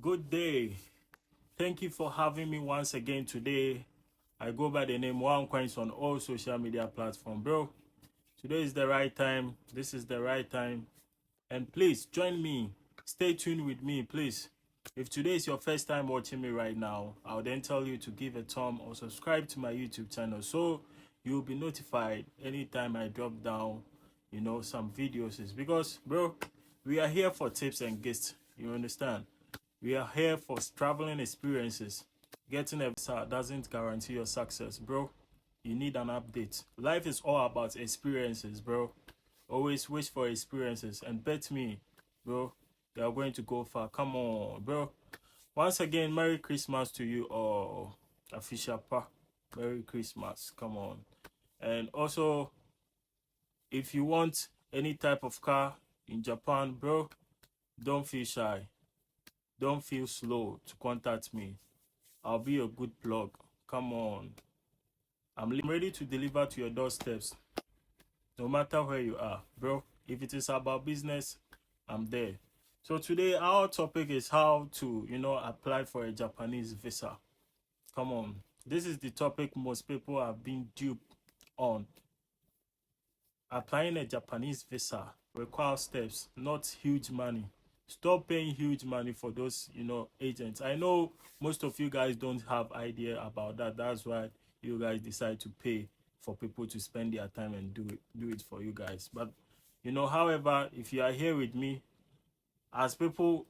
Good day. Thank you for having me once again today. I go by the name One Coins on all social media platforms, bro. Today is the right time. This is the right time. And please join me. Stay tuned with me, please. If today is your first time watching me right now, I'll then tell you to give a thumb or subscribe to my YouTube channel so you'll be notified anytime I drop down, some videos. Is because, bro, we are here for tips and gifts. You understand? We are here for traveling experiences. Getting a visa doesn't guarantee your success, bro. You need an update. Life is all about experiences, bro. Always wish for experiences and bet me, bro, you are going to go far. Come on, bro. Once again, Merry Christmas to you all. Official pa. Merry Christmas. Come on. And also, if you want any type of car in Japan, bro, don't feel shy. Don't feel slow to contact me. I'll be a good plug. Come on. I'm ready to deliver to your doorsteps. No matter where you are, bro. If it is about business, I'm there. So today our topic is how to, apply for a Japanese visa. Come on. This is the topic most people have been duped on. Applying a Japanese visa requires steps, not huge money. Stop paying huge money for those, agents. I know most of you guys don't have idea about that. That's why you guys decide to pay for people to spend their time and do it for you guys. But, however, if you are here with me, as people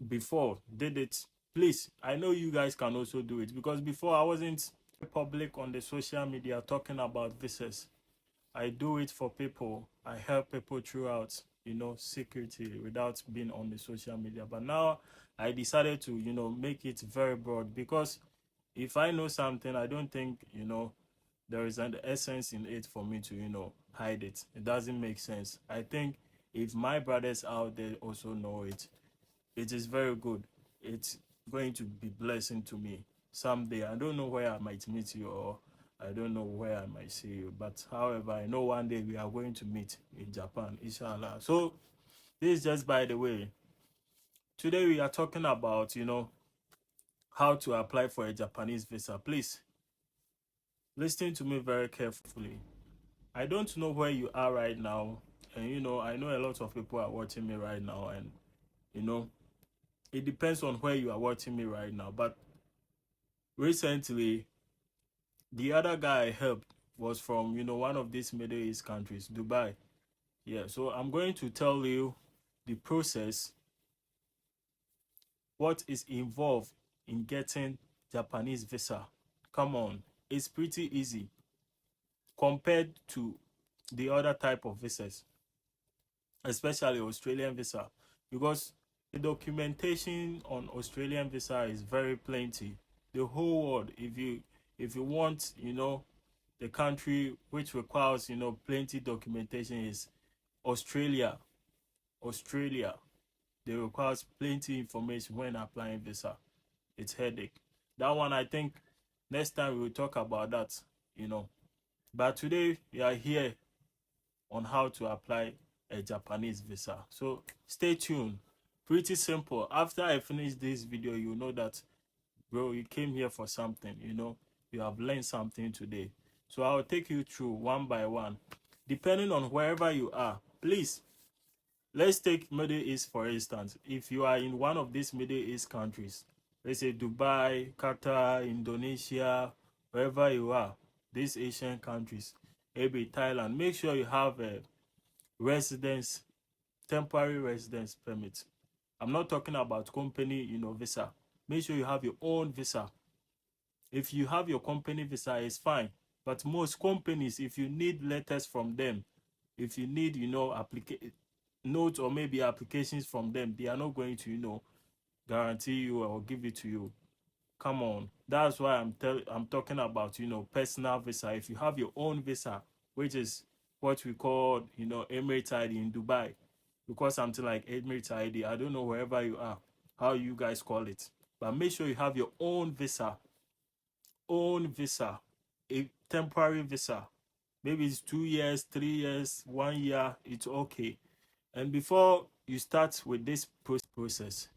before did it, please, I know you guys can also do it, because before I wasn't public on the social media talking about visas. I do it for people. I help people throughout, security without being on the social media. But now I decided to, make it very broad, because if I know something, I don't think, there is an essence in it for me to, hide it. It doesn't make sense. I think if my brothers out there also know it, it is very good. It's going to be blessing to me someday. I don't know where I might meet you, or I don't know where I might see you, but however, I know one day we are going to meet in Japan, inshallah. So this is just by the way. Today we are talking about, how to apply for a Japanese visa. Please listen to me very carefully. I don't know where you are right now, and I know a lot of people are watching me right now, and it depends on where you are watching me right now. But recently, the other guy I helped was from, one of these Middle East countries, Dubai. Yeah, so I'm going to tell you the process, what is involved in getting Japanese visa. Come on, it's pretty easy compared to the other type of visas, especially Australian visa, because the documentation on Australian visa is very plenty. The whole world, if you want, the country which requires, plenty documentation is Australia. Australia, they requires plenty information when applying visa. It's headache. That one, I think next time we will talk about that, But today we are here on how to apply a Japanese visa. So stay tuned. Pretty simple. After I finish this video, you know that, bro, you came here for something, you have learned something today. So I'll take you through one by one, depending on wherever you are. Please, let's take Middle East for instance. If you are in one of these Middle East countries, let's say Dubai, Qatar, Indonesia, wherever you are, these Asian countries, maybe Thailand, make sure you have a residence, temporary residence permit. I'm not talking about company, visa. Make sure you have your own visa. If you have your company visa, it's fine. But most companies, if you need letters from them, if you need, notes or maybe applications from them, they are not going to, guarantee you or give it to you. Come on. That's why I'm talking about, personal visa. If you have your own visa, which is what we call, Emirates ID in Dubai, because something like Emirates ID, I don't know wherever you are, how you guys call it. But make sure you have your own visa, a temporary visa. Maybe it's 2 years, 3 years, 1 year, it's okay. And before you start with this process,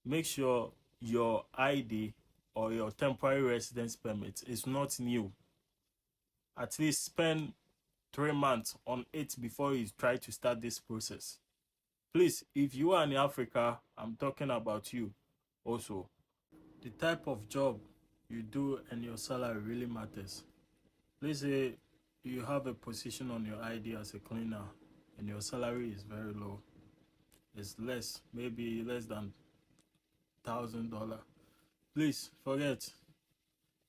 make sure your ID or your temporary residence permit is not new, at least spend 3 months on it before you try to start this process. Please, if you are in Africa, I'm talking about you also. The type of job you do and your salary really matters. Let's say you have a position on your ID as a cleaner and your salary is very low. It's less, maybe less than $1,000. Please forget,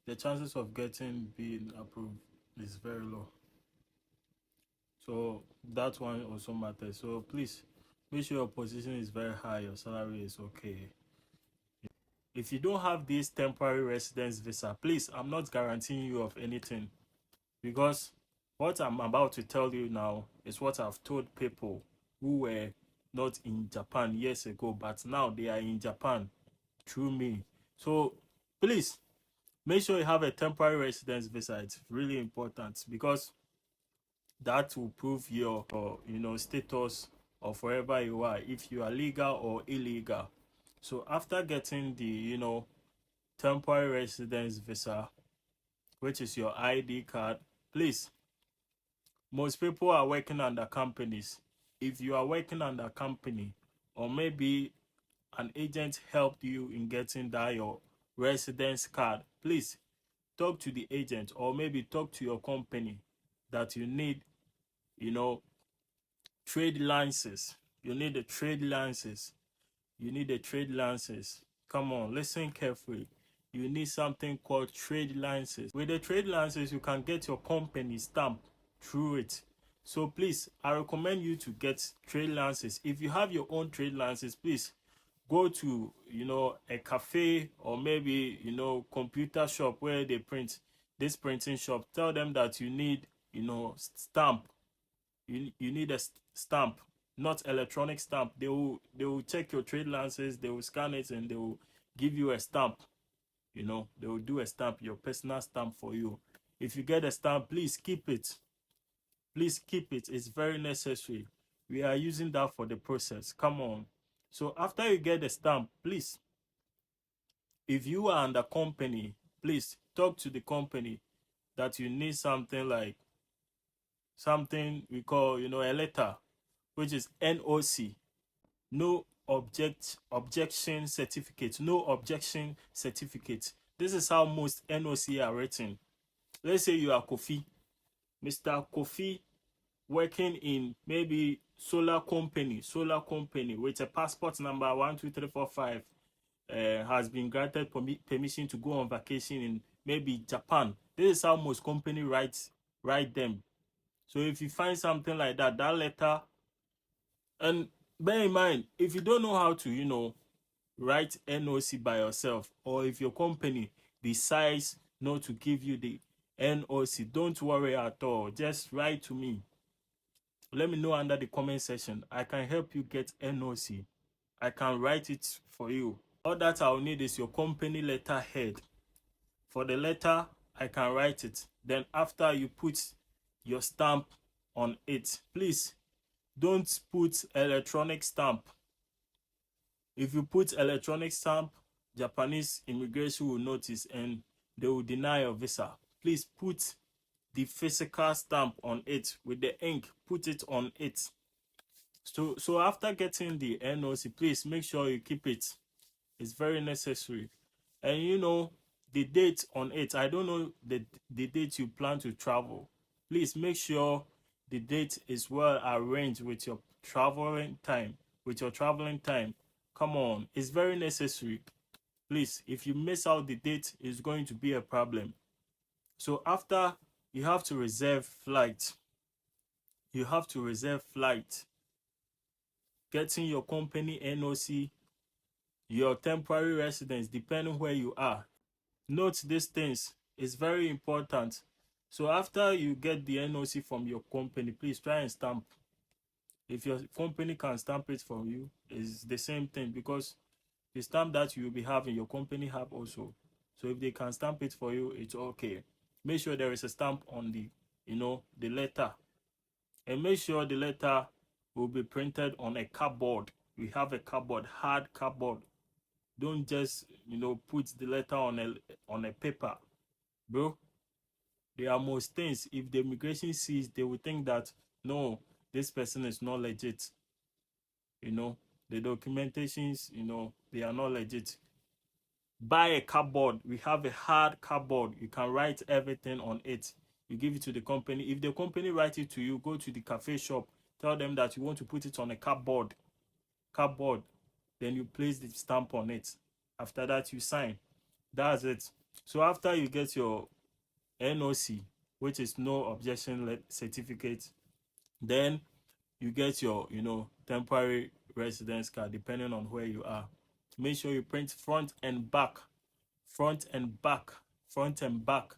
the chances of getting being approved is very low. So that one also matters. So please make sure your position is very high, your salary is okay. If you don't have this temporary residence visa, please, I'm not guaranteeing you of anything, because what I'm about to tell you now is what I've told people who were not in Japan years ago, but now they are in Japan through me. So please make sure you have a temporary residence visa. It's really important, because that will prove your status of wherever you are, if you are legal or illegal. So after getting the temporary residence visa, which is your ID card, please, most people are working under companies. If you are working under a company, or maybe an agent helped you in getting that your residence card, please talk to the agent, or maybe talk to your company that you need trade licenses. You need a trade license. You need a trade license. Come on, listen carefully. You need something called trade license. With the trade license, you can get your company stamp through it. So please, I recommend you to get trade license. If you have your own trade license, please go to a cafe, or maybe computer shop where they print, this printing shop. Tell them that you need stamp. You need a stamp, not electronic stamp. They will check your trade license, they will scan it, and they will give you a stamp. They will do a stamp, your personal stamp for you. If you get a stamp, please keep it. Please keep it. It's very necessary. We are using that for the process. Come on. So after you get the stamp, please, if you are under company, please talk to the company that you need something like something we call a letter, which is NOC, no objection certificate. No objection certificate. This is how most NOC are written. Let's say you are Kofi, Mr. Kofi, working in maybe solar company with a passport number 12345, has been granted permission to go on vacation in maybe Japan. This is how most company write them. So if you find something like that letter, and bear in mind, if you don't know how to write NOC by yourself, or if your company decides not to give you the NOC, don't worry at all. Just write to me. Let me know under the comment section. I can help you get NOC. I can write it for you. All that I'll need is your company letterhead. For the letter, I can write it. Then after you put your stamp on it, please don't put electronic stamp. If you put electronic stamp, Japanese immigration will notice and they will deny your visa. Please put the physical stamp on it with the ink. Put it on it. So after getting the NOC, please make sure you keep it. It's very necessary. And the date on it, I don't know the date you plan to travel. Please make sure the date is well arranged with your traveling time. Come on, it's very necessary. Please, if you miss out the date, it's going to be a problem. So after, you have to reserve flight. Getting your company NOC, your temporary residence, depending where you are. Note these things. It's very important. So after you get the NOC from your company, please try and stamp. If your company can stamp it for you, it's the same thing, because the stamp that you will be having, your company have also. So if they can stamp it for you, it's okay. Make sure there is a stamp on the letter. And make sure the letter will be printed on a cardboard. We have a cardboard, hard cardboard. Don't just, put the letter on a paper, bro. There are most things, if the immigration sees, they will think that no, this person is not legit. You know, the documentations, they are not legit. Buy a cardboard. We have a hard cardboard. You can write everything on it. You give it to the company. If the company writes it to you, go to the cafe shop, tell them that you want to put it on a cardboard. Cardboard. Then you place the stamp on it. After that, you sign. That's it. So after you get your NOC, which is no objection certificate, then you get your, temporary residence card, depending on where you are. Make sure you print front and back, front and back, front and back.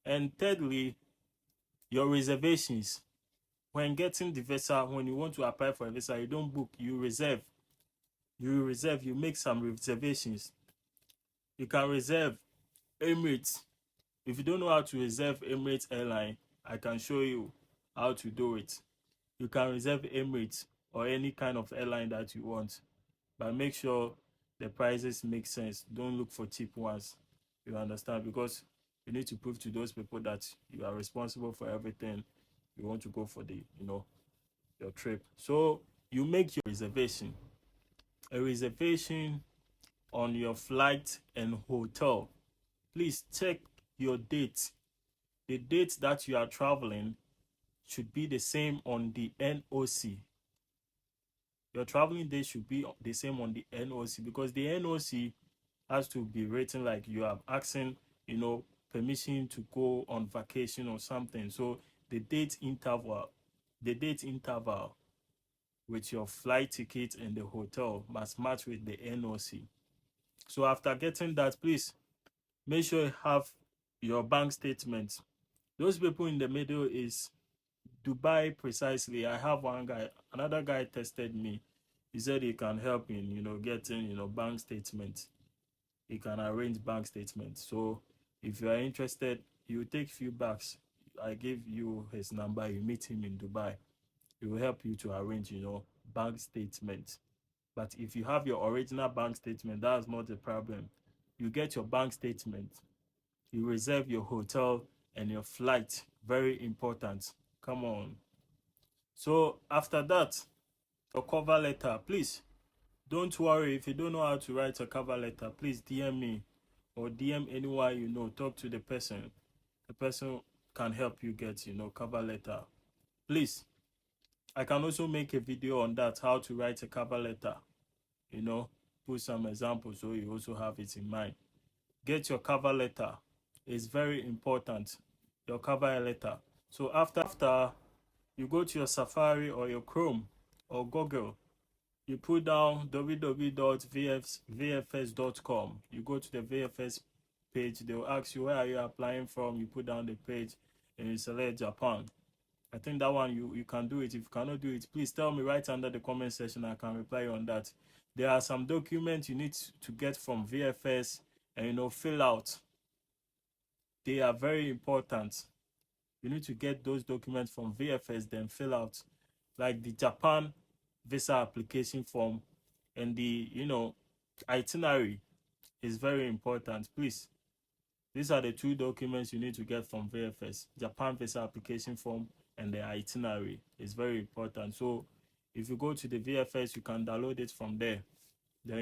And thirdly, your reservations. When getting the visa, when you want to apply for a visa, you don't book, you reserve. You make some reservations. You can reserve Emirates. If you don't know how to reserve Emirates airline, I can show you how to do it. You can reserve Emirates or any kind of airline that you want, but make sure the prices make sense. Don't look for cheap ones. You understand? Because you need to prove to those people that you are responsible for everything. You want to go for the, your trip. So you make your reservation. A reservation on your flight and hotel. Please check your date. The date that you are traveling should be the same on the NOC. Your traveling date should be the same on the NOC, because the NOC has to be written like you are asking, permission to go on vacation or something. So the date interval with your flight ticket and the hotel must match with the NOC. So after getting that, please make sure you have your bank statement. Those people in the middle is Dubai precisely. I have another guy tested me. He said he can help in, getting, bank statement. He can arrange bank statements. So if you are interested, you take few bucks. I give you his number. You meet him in Dubai. He will help you to arrange, bank statement. But if you have your original bank statement, that's not the problem. You get your bank statement. You reserve your hotel and your flight. Very important. Come on. So after that, your cover letter, please don't worry if you don't know how to write a cover letter. Please DM me or DM anyone you know. Talk to the person. The person can help you get, cover letter. Please, I can also make a video on that, how to write a cover letter. Put some examples so you also have it in mind. Get your cover letter. It's very important. Your cover letter. So after you go to your Safari or your Chrome or Google, you put down www.vfs.com. You go to the VFS page. They'll ask you where are you applying from. You put down the page and you select Japan. I think that one you can do it. If you cannot do it, please tell me right under the comment section. I can reply on that. There are some documents you need to get from VFS and fill out. They are very important. You need to get those documents from VFS, then fill out, like the Japan visa application form and the itinerary is very important. Please, these are the two documents you need to get from VFS: Japan visa application form and the itinerary is very important. So if you go to the VFS, you can download it from there. Then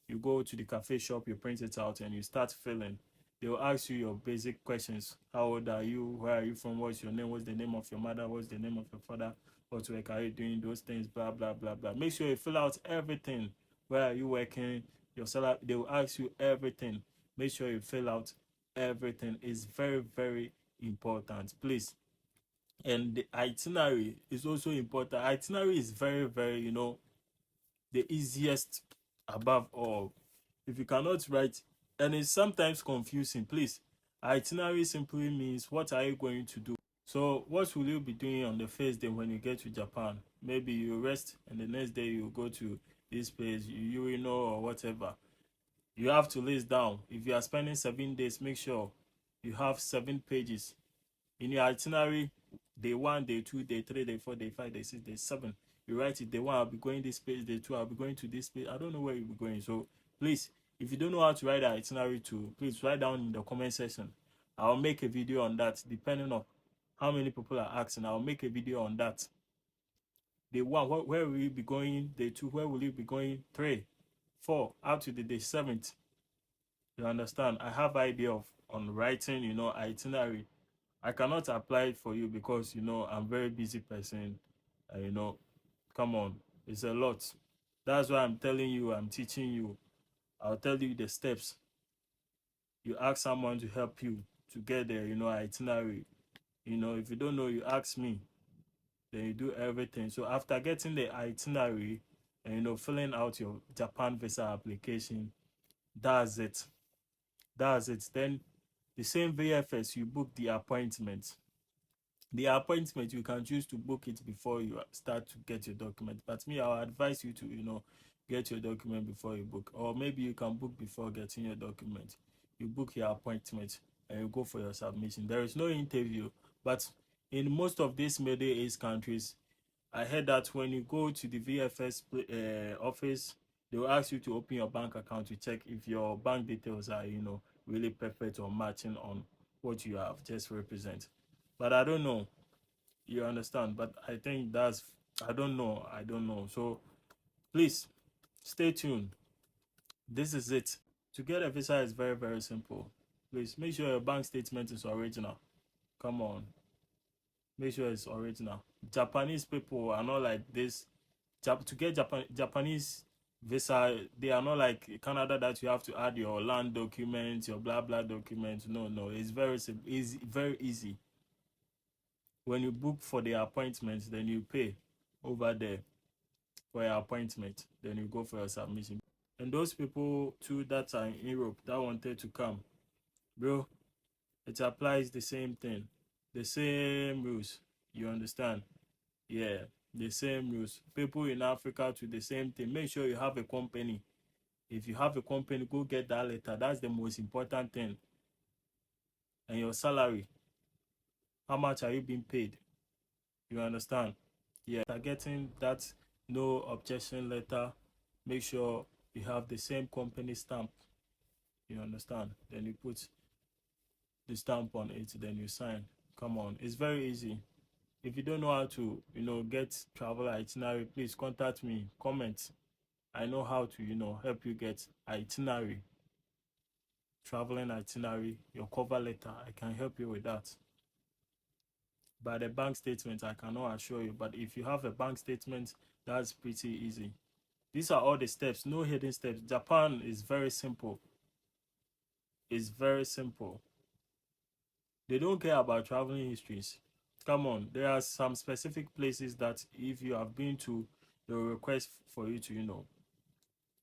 you go to the cafe shop, you print it out, and you start filling. They will ask you your basic questions. How old are you? Where are you from? What's your name? What's the name of your mother? What's the name of your father? What work are you doing? Those things, blah, blah, blah, blah. Make sure you fill out everything. Where are you working? Your salary. They will ask you everything. Make sure you fill out everything. It's very, very important. Please. And the itinerary is also important. Itinerary is very, very, the easiest above all. If you cannot write, and it's sometimes confusing, please. Itinerary simply means what are you going to do. So what will you be doing on the first day when you get to Japan? Maybe you rest and the next day you go to this place, you know, or whatever. You have to list down. If you are spending 7 days, make sure you have 7 pages in your itinerary. Day 1, day 2, day 3, day 4, day 5, day 6, day 7. You write it. Day 1, I'll be going this place. Day 2, I'll be going to this place. I don't know where you'll be going. So Please, if you don't know how to write an itinerary too, please write down in the comment section. I'll make a video on that. Depending on how many people are asking, I'll make a video on that. Day 1, where will you be going? Day 2, where will you be going? 3, 4, up to the day 7th. You understand? I have idea of on writing, itinerary. I cannot apply it for you because I'm very busy person. Come on, it's a lot. That's why I'm telling you, I'm teaching you. I'll tell you the steps. You ask someone to help you to get the itinerary. If you don't know, you ask me. Then you do everything. So after getting the itinerary and filling out your Japan visa application, that's it. That's it. Then the same VFS, you book the appointment. The appointment, you can choose to book it before you start to get your document. But me, I'll advise you to get your document before you book, or maybe you can book before getting your document. You book your appointment and you go for your submission. There is no interview, but in most of these Middle East countries, I heard that when you go to the VFS office, they will ask you to open your bank account to check if your bank details are really perfect or matching on what you have just represent. But I don't know. You understand? But I think that's I don't know. So please stay tuned. This is it. To get a visa is very, very simple. Please make sure your bank statement is original. Come on. Make sure it's original. Japanese people are not like this. To get Japanese visa, they are not like Canada that you have to add your land documents, your blah blah documents. No, it's very simple. It's very easy. When you book for the appointment, then you pay over there for your appointment. Then you go for your submission. And those people too that are in Europe that wanted to come, bro, it applies the same thing, the same rules. You understand? Yeah, the same rules. People in Africa to the same thing. Make sure you have a company. If you have a company, go get that letter. That's the most important thing. And your salary. How much are you being paid? You understand? Yeah. After getting that no objection letter, make sure you have the same company stamp. You understand? Then you put the stamp on it, then you sign. Come on, it's very easy. If you don't know how to get travel itinerary, please contact me, comment. I know how to help you get itinerary, traveling itinerary, your cover letter. I can help you with that. By the bank statement, I cannot assure you, but if you have a bank statement, that's pretty easy. These are all the steps, no hidden steps. Japan is very simple. It's very simple. They don't care about traveling histories. Come on, there are some specific places that if you have been to, they will request for you to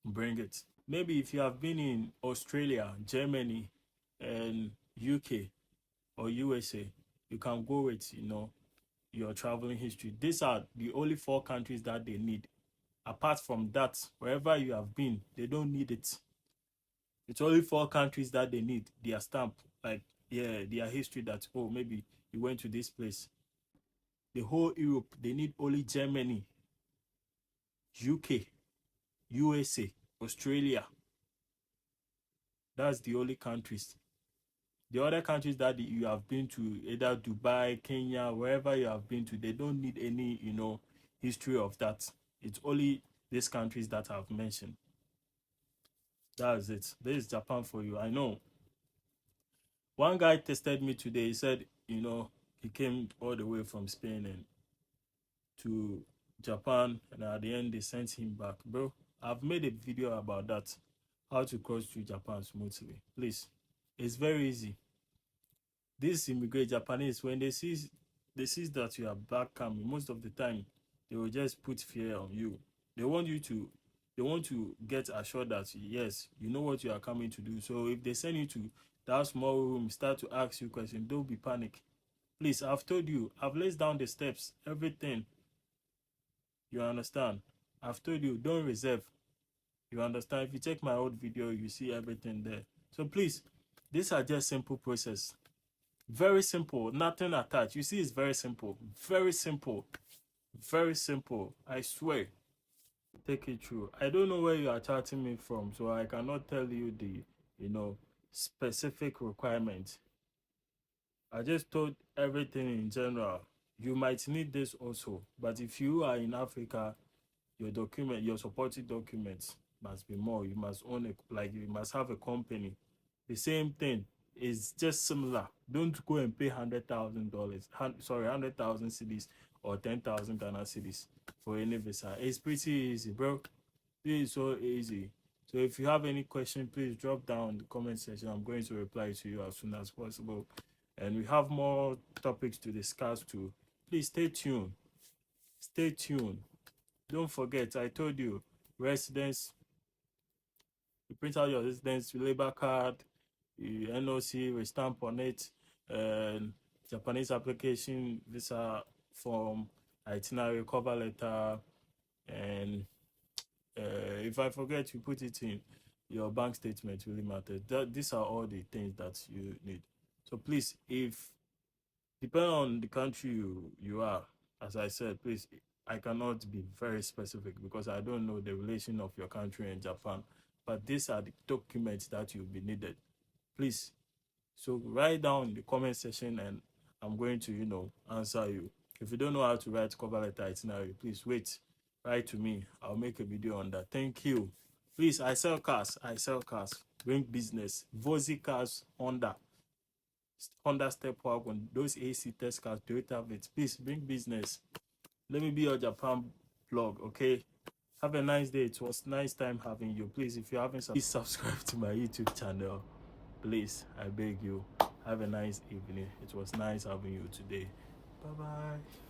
bring it. Maybe if you have been in Australia, Germany, and UK or USA, you can go with your traveling history. These are the only 4 countries that they need. Apart from that, wherever you have been, they don't need it. It's only 4 countries that they need their stamp, like their history, that maybe you went to this place. The whole Europe, they need only Germany, UK, USA, Australia. That's the only countries. The other countries that you have been to, either Dubai, Kenya, wherever you have been to, they don't need any history of that. It's only these countries that I've mentioned. That's it. This is Japan for you. I know. One guy tested me today. He said, he came all the way from Spain and to Japan, and at the end they sent him back. Bro, I've made a video about that. How to cross through Japan smoothly. Please. It's very easy. These immigrant Japanese, when they see that you are back coming, most of the time they will just put fear on you. They want to get assured that yes, you know what you are coming to do. So if they send you to that small room, start to ask you questions, don't be panic. Please, I've told you, I've laid down the steps, everything. You understand? I've told you, don't reserve. You understand? If you check my old video, you see everything there. So please, these are just simple process. Very simple, nothing attached. You see, it's very simple. Very simple. Very simple. I swear. take it through. I don't know where you are chatting me from, so I cannot tell you the, you know, specific requirements. I just told everything in general. You might need this also, but if you are in Africa, your supporting documents must be more. You must own a, like you must have a company. The same thing is just similar. Don't go and pay $100,000, sorry, 100,000 cedis or 10,000 Ghana cedis for any visa. It's pretty easy, bro. This is so easy. So if you have any question, please drop down in the comment section. I'm going to reply to you as soon as possible. And we have more topics to discuss too. Please stay tuned. Stay tuned. Don't forget, I told you, residence, you print out your residence labor card, your NOC, we stamp on it, and Japanese application, visa form, itinerary, cover letter, and if I forget, you put it in your bank statement, really matters. These are all the things that you need. So please, if depending on the country you are, as I said, please, I cannot be very specific because I don't know the relation of your country and Japan, but these are the documents that you'll be needed. Please, so write down in the comment section and I'm going to, answer you. If you don't know how to write cover letter itinerary, please wait. Write to me. I'll make a video on that. Thank you. Please, I sell cars. Bring business. Vozi cars, Honda Step Wagon, those AC test cars, Toyota Vitz. Please bring business. Let me be your Japan blog, okay? Have a nice day. It was nice time having you. Please, if you haven't, please subscribe to my YouTube channel. Please, I beg you. Have a nice evening. It was nice having you today. Bye-bye.